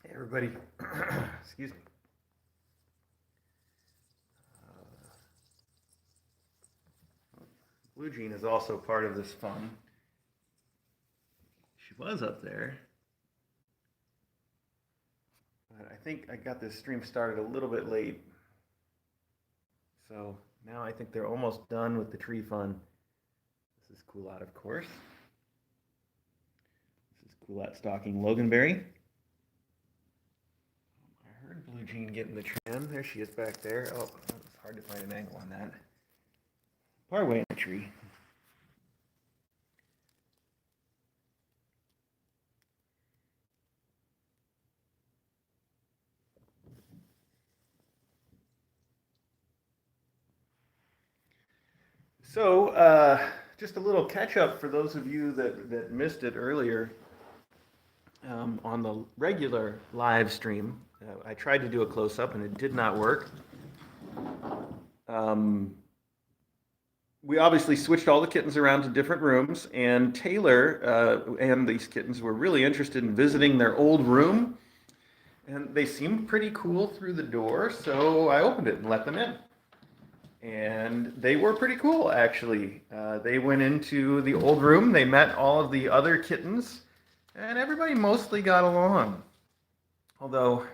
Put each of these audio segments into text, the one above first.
Hey everybody, excuse me. Blue Jean is also part of this fun. She was up there, but I think I got this stream started a little bit late. So now I think they're almost done with the tree fun. This is Cool Out, of course. This is Cool Out stalking Loganberry. I heard Blue Jean getting the trim. There she is back there. Oh, it's hard to find an angle on that. Far away in the tree. So, just a little catch up for those of you that missed it earlier on the regular live stream. I tried to do a close up and it did not work. We obviously switched all the kittens around to different rooms, and Taylor and these kittens were really interested in visiting their old room, and they seemed pretty cool through the door, so I opened it and let them in. And they were pretty cool, actually. They went into the old room, they met all of the other kittens, and everybody mostly got along. Although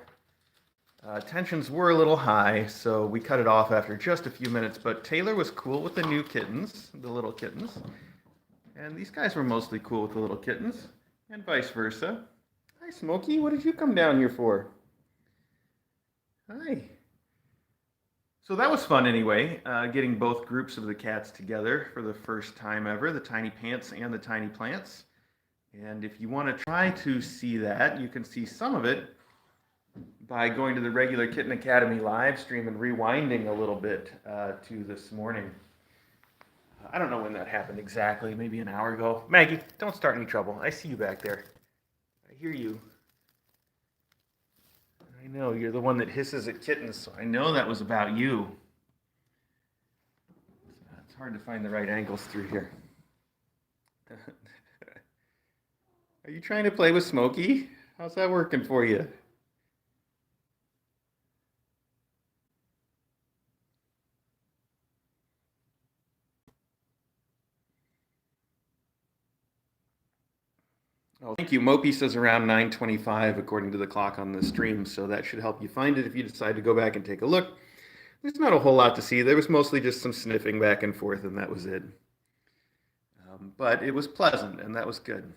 tensions were a little high, so we cut it off after just a few minutes. But Taylor was cool with the new kittens, the little kittens. And these guys were mostly cool with the little kittens, and vice versa. Hi, Smokey. What did you come down here for? Hi. So that was fun anyway, getting both groups of the cats together for the first time ever, the Tinypants and the Tiny Plants. And if you want to try to see that, you can see some of it by going to the regular Kitten Academy live stream and rewinding a little bit to this morning. I don't know when that happened exactly, maybe an hour ago. Maggie, don't start any trouble. I see you back there. I hear you. I know, you're the one that hisses at kittens, so I know that was about you. It's hard to find the right angles through here. Are you trying to play with Smokey? How's that working for you? Oh, thank you. Mopey says around 9:25 according to the clock on the stream, so that should help you find it if you decide to go back and take a look. There's not a whole lot to see. There was mostly just some sniffing back and forth, and that was it. But it was pleasant, and that was good.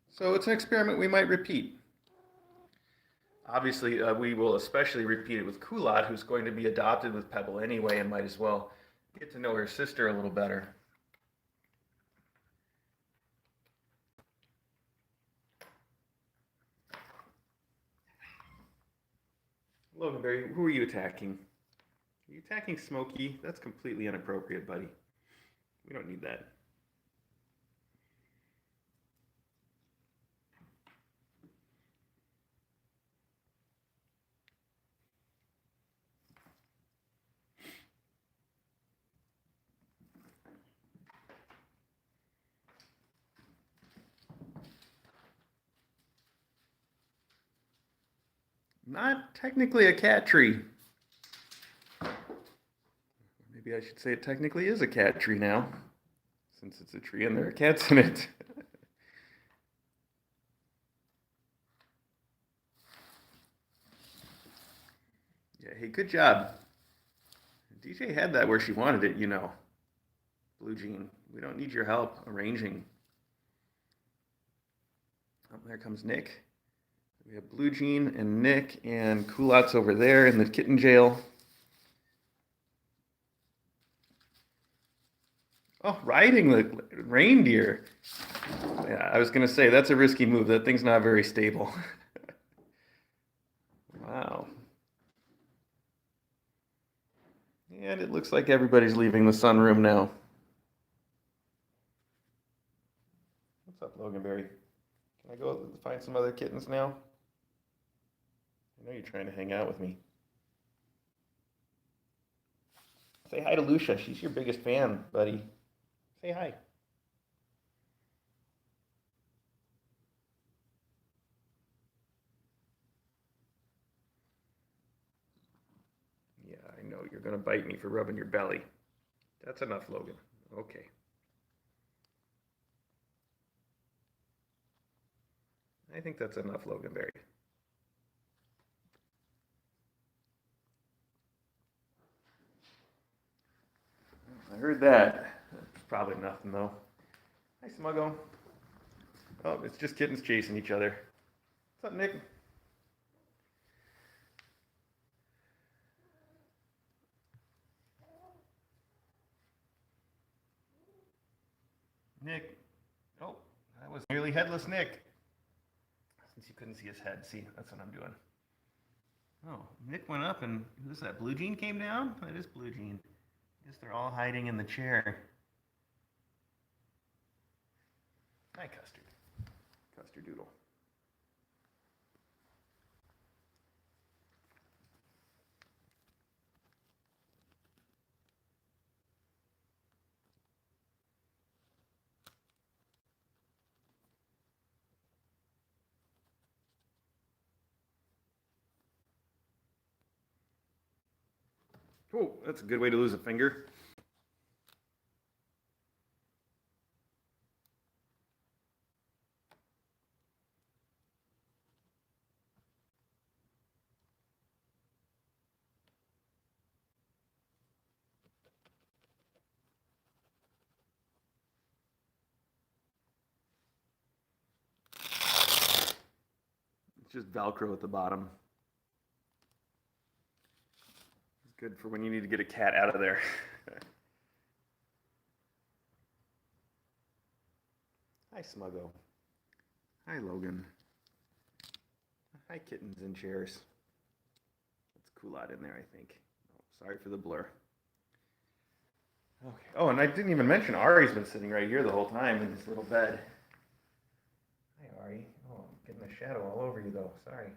So it's an experiment we might repeat. Obviously, we will especially repeat it with Kulat, who's going to be adopted with Pebble anyway, and might as well get to know her sister a little better. Loganberry, who are you attacking? Are you attacking Smokey? That's completely inappropriate, buddy. We don't need that. Not technically a cat tree. Maybe I should say it technically is a cat tree now, since it's a tree and there are cats in it. Yeah, hey, good job. DJ had that where she wanted it, you know. Blue Jean, we don't need your help arranging. Oh, there comes Nick. We have Blue Jean and Nick and Culottes over there in the kitten jail. Oh, riding the reindeer. Yeah, I was going to say, that's a risky move. That thing's not very stable. Wow. And it looks like everybody's leaving the sunroom now. What's up, Loganberry? Can I go find some other kittens now? I know you're trying to hang out with me. Say hi to Lucia. She's your biggest fan, buddy. Say hi. I know you're going to bite me for rubbing your belly. That's enough, Logan. Okay. I think that's enough, Loganberry. I heard that. That's probably nothing, though. Hi, Smuggo. Oh, it's just kittens chasing each other. What's up, Nick? Nick. Oh, that was nearly headless Nick. Since you couldn't see his head. See, that's what I'm doing. Oh, Nick went up and who's that? Blue Jean came down? That is Blue Jean. I guess they're all hiding in the chair. Hi, Custard. Custard Doodle. Oh, that's a good way to lose a finger. It's just Velcro at the bottom. It's good for when you need to get a cat out of there. Hi, Smuggo. Hi, Logan. Hi, kittens in chairs. It's cool out in there, I think. Oh, sorry for the blur. Okay. Oh, and I didn't even mention Ari's been sitting right here the whole time in this little bed. Hi, Ari. Oh, I'm getting the shadow all over you, though. Sorry.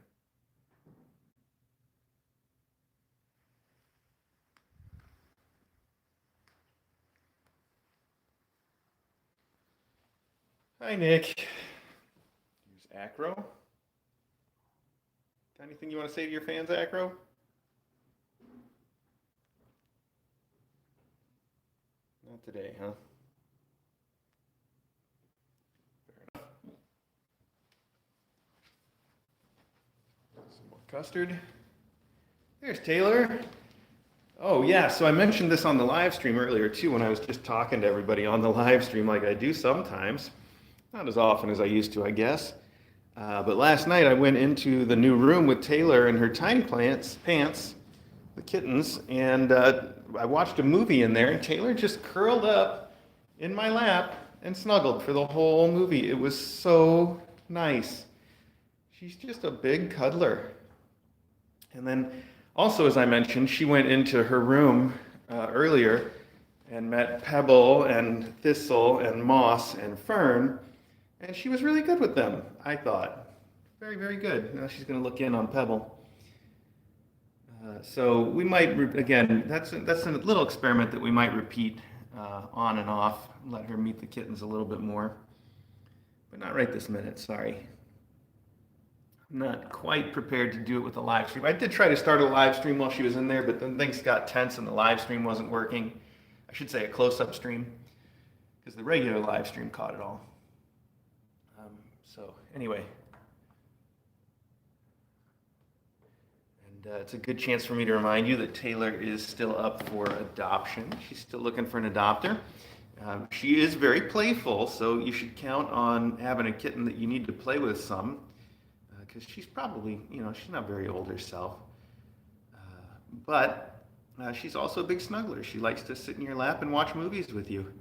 Hi, Nick. Here's Acro. Got anything you want to say to your fans, Acro? Not today, huh? Fair enough. Some more custard. There's Taylor. Oh, yeah, so I mentioned this on the live stream earlier, too, when I was just talking to everybody on the live stream like I do sometimes. Not as often as I used to, I guess. But last night I went into the new room with Taylor and her Tinypants, the kittens, and I watched a movie in there, and Taylor just curled up in my lap and snuggled for the whole movie. It was so nice. She's just a big cuddler. And then also, as I mentioned, she went into her room earlier and met Pebble and Thistle and Moss and Fern, and she was really good with them, I thought. Very, very good. Now she's going to look in on Pebble. So we might, again, that's a little experiment that we might repeat on and off, let her meet the kittens a little bit more. But not right this minute, sorry. I'm not quite prepared to do it with a live stream. I did try to start a live stream while she was in there, but then things got tense and the live stream wasn't working. I should say a close-up stream, because the regular live stream caught it all. So anyway. And it's a good chance for me to remind you that Taylor is still up for adoption. She's still looking for an adopter. She is very playful, so you should count on having a kitten that you need to play with some, because she's probably, she's not very old herself. But she's also a big snuggler. She likes to sit in your lap and watch movies with you.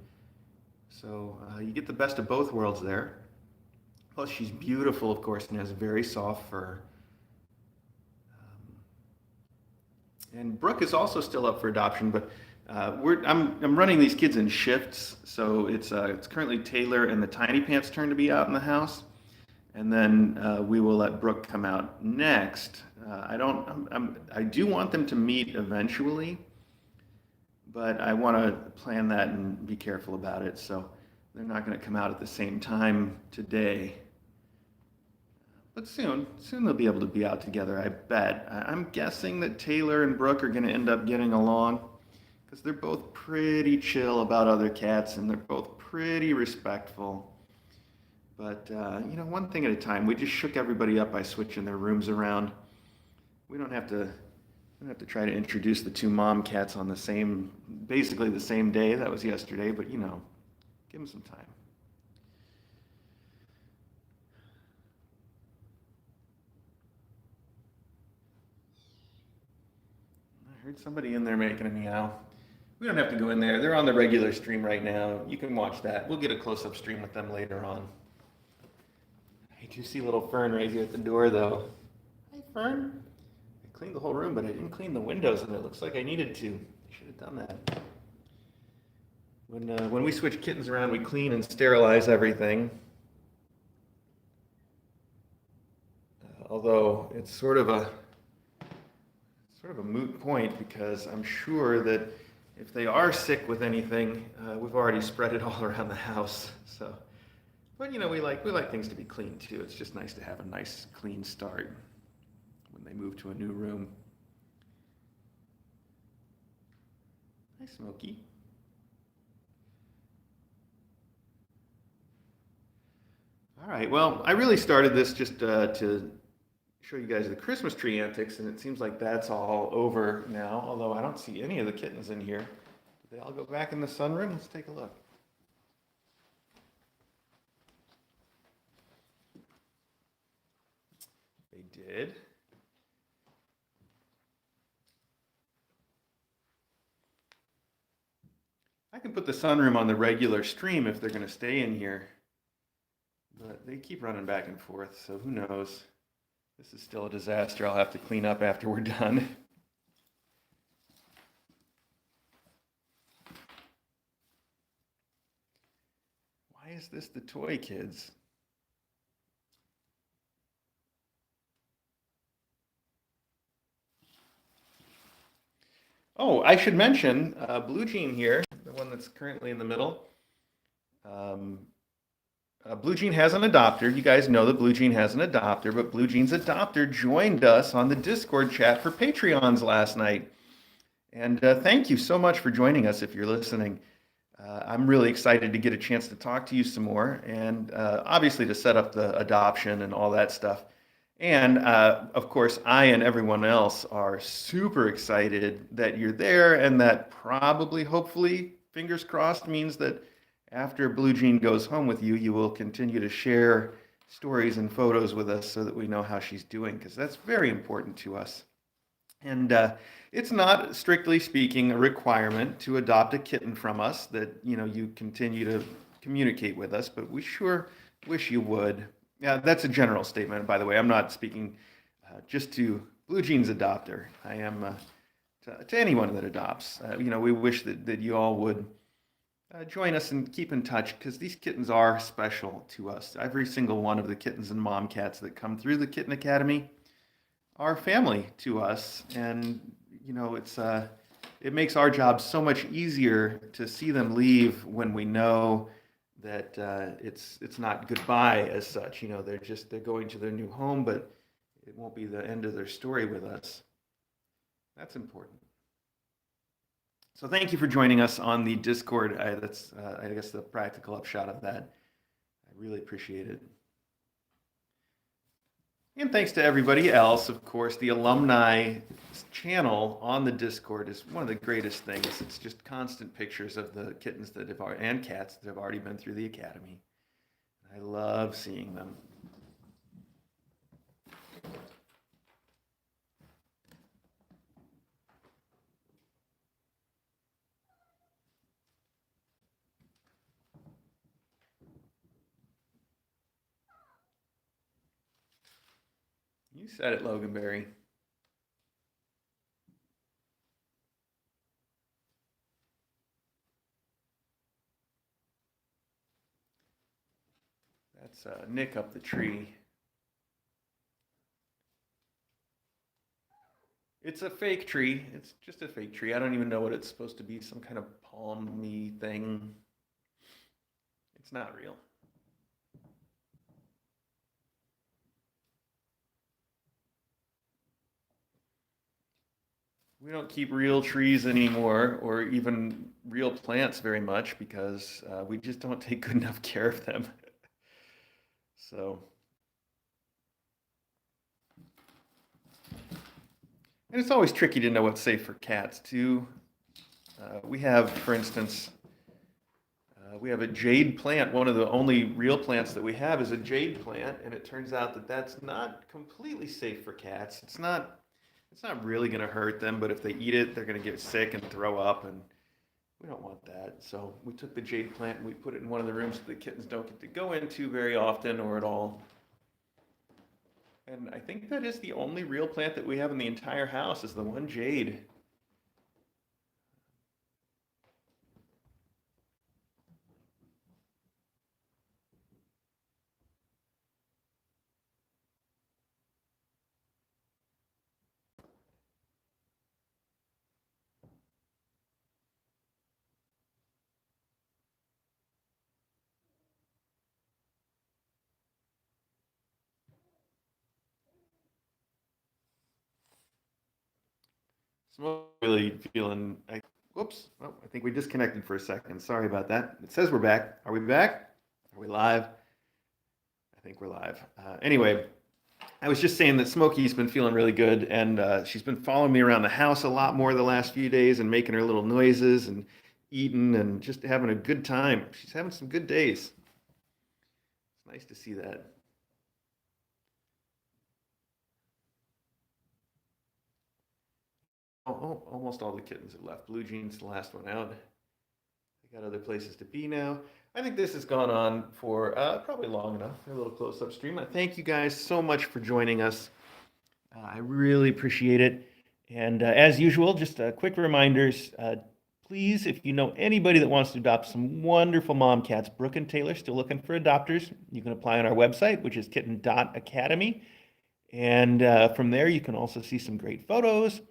So you get the best of both worlds there. Plus, she's beautiful, of course, and has very soft fur. And Brooke is also still up for adoption, but I'm running these kids in shifts, so it's currently Taylor and the Tinypants' turn to be out in the house, and then we will let Brooke come out next. I do want them to meet eventually, but I want to plan that and be careful about it, so they're not going to come out at the same time today. But soon they'll be able to be out together, I bet. I'm guessing that Taylor and Brooke are going to end up getting along because they're both pretty chill about other cats and they're both pretty respectful. But, one thing at a time. We just shook everybody up by switching their rooms around. We don't have to try to introduce the two mom cats on basically the same day. That was yesterday, but give them some time. I heard somebody in there making a meow. We don't have to go in there. They're on the regular stream right now. You can watch that. We'll get a close-up stream with them later on. I do see little Fern right here at the door, though. Hi, Fern. I cleaned the whole room, but I didn't clean the windows, and it looks like I needed to. I should have done that. When we switch kittens around, we clean and sterilize everything. Although it's sort of a moot point because I'm sure that if they are sick with anything, we've already spread it all around the house. So, but we like things to be clean too. It's just nice to have a nice clean start when they move to a new room. Hi, Smokey. All right. Well, I really started this just to show you guys the Christmas tree antics, and it seems like that's all over now. Although I don't see any of the kittens in here. Did they all go back in the sunroom? Let's take a look. They did. I can put the sunroom on the regular stream if they're going to stay in here. But they keep running back and forth, so who knows? This is still a disaster. I'll have to clean up after we're done. Why is this the toy, kids? Oh, I should mention Blue Jean here, the one that's currently in the middle. Um, Blue Jean has an adopter. You guys know that Blue Jean has an adopter, but Blue Jean's adopter joined us on the Discord chat for Patreons last night. And thank you so much for joining us if you're listening. I'm really excited to get a chance to talk to you some more and obviously to set up the adoption and all that stuff. And of course, I and everyone else are super excited that you're there and that probably, hopefully, fingers crossed, means that after Blue Jean goes home with you, you will continue to share stories and photos with us so that we know how she's doing, because that's very important to us. And it's not, strictly speaking, a requirement to adopt a kitten from us that you continue to communicate with us, but we sure wish you would. Yeah, that's a general statement, by the way. I'm not speaking just to Blue Jean's adopter. I am to anyone that adopts. We wish that you all would join us and keep in touch because these kittens are special to us. Every single one of the kittens and mom cats that come through the Kitten Academy are family to us, and it makes our job so much easier to see them leave when we know that it's not goodbye as such. They're going to their new home, but it won't be the end of their story with us. That's important. So thank you for joining us on the Discord. That's I guess the practical upshot of that. I really appreciate it. And thanks to everybody else, of course. The alumni channel on the Discord is one of the greatest things. It's just constant pictures of the kittens and cats that have already been through the academy. I love seeing them. You said it, Loganberry. That's Nick up the tree. It's a fake tree. It's just a fake tree. I don't even know what it's supposed to be. Some kind of palmy thing. It's not real. We don't keep real trees anymore or even real plants very much because we just don't take good enough care of them. So, and it's always tricky to know what's safe for cats too. We have, for instance, we have a jade plant. One of the only real plants that we have is a jade plant, and it turns out that that's not completely safe for cats. It's not really going to hurt them, but if they eat it, they're going to get sick and throw up, and we don't want that. So we took the jade plant and we put it in one of the rooms that the kittens don't get to go into very often or at all. And I think that is the only real plant that we have in the entire house is the one jade. Smoke really feeling. Whoops. Oh, I think we disconnected for a second. Sorry about that. It says we're back. Are we back? Are we live? I think we're live. Anyway, I was just saying that Smokey's been feeling really good, and she's been following me around the house a lot more the last few days and making her little noises and eating and just having a good time. She's having some good days. It's nice to see that. Almost all the kittens have left. Blue Jean's the last one out. They got other places to be now. I think this has gone on for probably long enough. They're a little close upstream. I thank you guys so much for joining us. I really appreciate it. And as usual, just quick reminders. Please, if you know anybody that wants to adopt some wonderful mom cats, Brooke and Taylor still looking for adopters. You can apply on our website, which is kitten.academy. And from there, you can also see some great photos.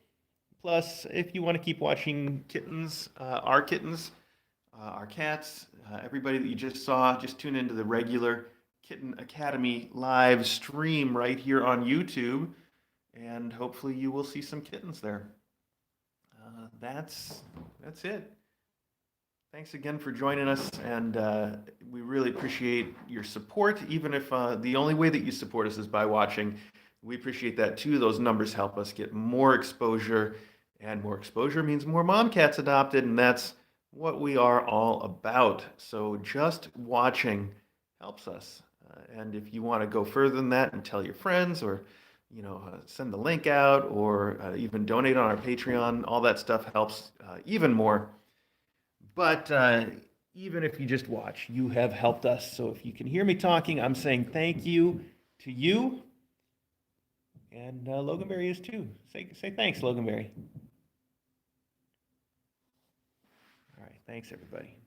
Plus, if you want to keep watching kittens, our cats, everybody that you just saw, just tune into the regular Kitten Academy live stream right here on YouTube, and hopefully you will see some kittens there. That's it. Thanks again for joining us, and we really appreciate your support. Even if the only way that you support us is by watching, we appreciate that too. Those numbers help us get more exposure, and more exposure means more mom cats adopted, and that's what we are all about. So just watching helps us. And if you want to go further than that and tell your friends, or send the link out, or even donate on our Patreon, all that stuff helps even more. But even if you just watch, you have helped us. So if you can hear me talking, I'm saying thank you to you. And Loganberry is too. Say thanks, Loganberry. All right. Thanks, everybody.